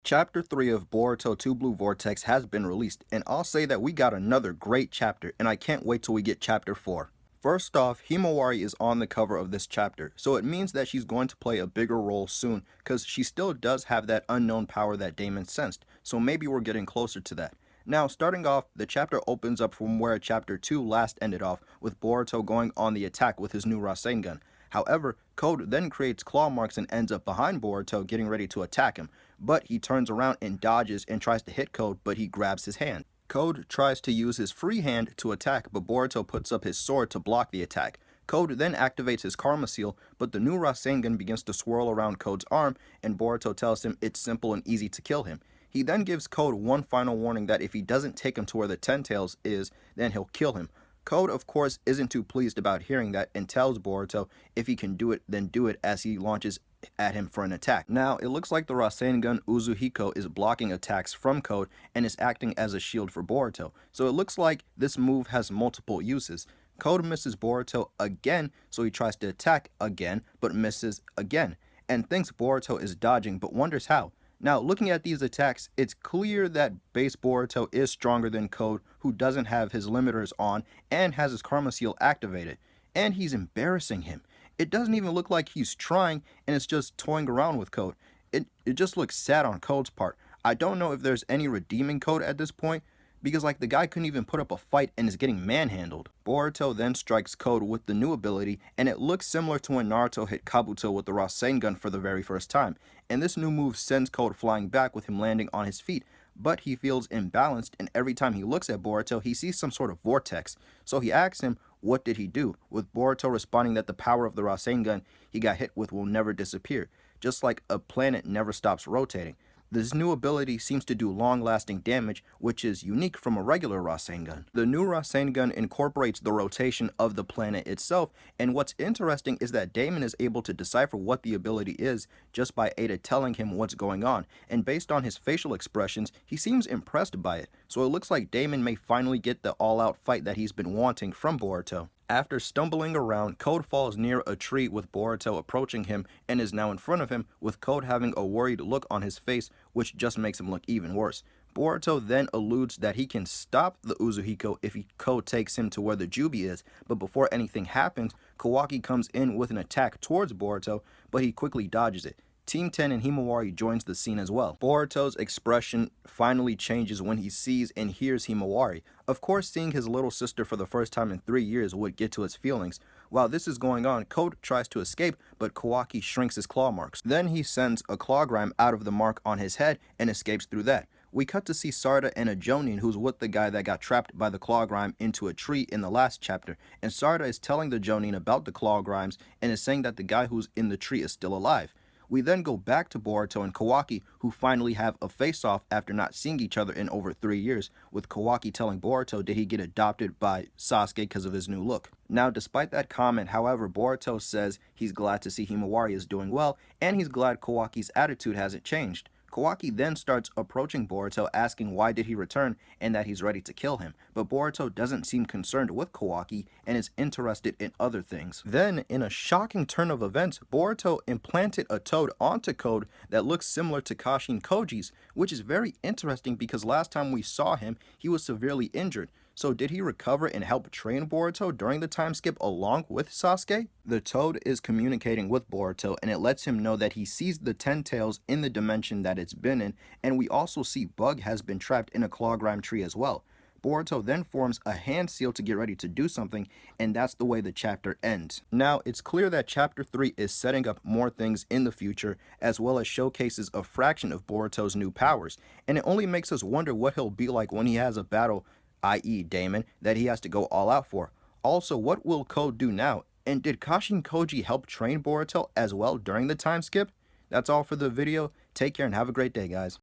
Chapter 3 of Boruto 2 Blue Vortex has been released, and I'll say that we got another great chapter, and I can't wait till we get chapter 4. First off, Himawari is on the cover of this chapter, so it means that she's going to play a bigger role soon, because she still does have that unknown power that Damon sensed, so maybe we're getting closer to that. Now, starting off, the chapter opens up from where chapter 2 last ended off, with Boruto going on the attack with his new Rasengan. However, Code then creates claw marks and ends up behind Boruto getting ready to attack him, but he turns around and dodges and tries to hit Code, but he grabs his hand. Code tries to use his free hand to attack, but Boruto puts up his sword to block the attack. Code then activates his Karma Seal, but the new Rasengan begins to swirl around Code's arm, and Boruto tells him it's simple and easy to kill him. He then gives Code one final warning that if he doesn't take him to where the Ten Tails is, then he'll kill him. Code, of course, isn't too pleased about hearing that and tells Boruto if he can do it, then do it, as he launches at him for an attack. Now, it looks like the Rasengan Uzuhiko is blocking attacks from Code and is acting as a shield for Boruto, so it looks like this move has multiple uses. Code misses Boruto again, so he tries to attack again, but misses again, and thinks Boruto is dodging, but wonders how. Now, looking at these attacks, it's clear that base Boruto is stronger than Code, who doesn't have his limiters on and has his Karma Seal activated, and he's embarrassing him. It doesn't even look like he's trying, and it's just toying around with Code. It just looks sad on Code's part. I don't know if there's any redeeming Code at this point, because the guy couldn't even put up a fight and is getting manhandled. Boruto then strikes Code with the new ability, and it looks similar to when Naruto hit Kabuto with the Rasengan for the very first time, and this new move sends Code flying back with him landing on his feet, but he feels imbalanced, and every time he looks at Boruto, he sees some sort of vortex. So he asks him, what did he do? With Boruto responding that the power of the Rasengan he got hit with will never disappear, just like a planet never stops rotating. This new ability seems to do long-lasting damage, which is unique from a regular Rasengan. The new Rasengan incorporates the rotation of the planet itself, and what's interesting is that Damon is able to decipher what the ability is just by Ada telling him what's going on, and based on his facial expressions, he seems impressed by it, so it looks like Damon may finally get the all-out fight that he's been wanting from Boruto. After stumbling around, Code falls near a tree with Boruto approaching him and is now in front of him, with Code having a worried look on his face, which just makes him look even worse. Boruto then alludes that he can stop the Uzuhiko if Code takes him to where the Jubi is, but before anything happens, Kawaki comes in with an attack towards Boruto, but he quickly dodges it. Team 10 and Himawari joins the scene as well. Boruto's expression finally changes when he sees and hears Himawari. Of course, seeing his little sister for the first time in 3 years would get to his feelings. While this is going on, Code tries to escape, but Kawaki shrinks his claw marks. Then he sends a clawgram out of the mark on his head and escapes through that. We cut to see Sarda and a Jonin who's with the guy that got trapped by the clawgram into a tree in the last chapter, and Sarda is telling the Jonin about the clawgrams and is saying that the guy who's in the tree is still alive. We then go back to Boruto and Kawaki, who finally have a face-off after not seeing each other in over 3 years, with Kawaki telling Boruto did he get adopted by Sasuke because of his new look. Now, despite that comment, however, Boruto says he's glad to see Himawari is doing well, and he's glad Kawaki's attitude hasn't changed. Kawaki then starts approaching Boruto, asking why did he return and that he's ready to kill him, but Boruto doesn't seem concerned with Kawaki and is interested in other things. Then, in a shocking turn of events, Boruto implanted a toad onto Code that looks similar to Kashin Koji's, which is very interesting because last time we saw him, he was severely injured. So did he recover and help train Boruto during the time skip along with Sasuke? The toad is communicating with Boruto, and it lets him know that he sees the Ten Tails in the dimension that it's been in, and we also see Bug has been trapped in a clawgram tree as well. Boruto then forms a hand seal to get ready to do something, and that's the way the chapter ends. Now, it's clear that chapter 3 is setting up more things in the future, as well as showcases a fraction of Boruto's new powers, and it only makes us wonder what he'll be like when he has a battle, i.e. Damon, that he has to go all out for. Also, what will Code do now? And did Kashin Koji help train Boruto as well during the time skip? That's all for the video. Take care and have a great day, guys.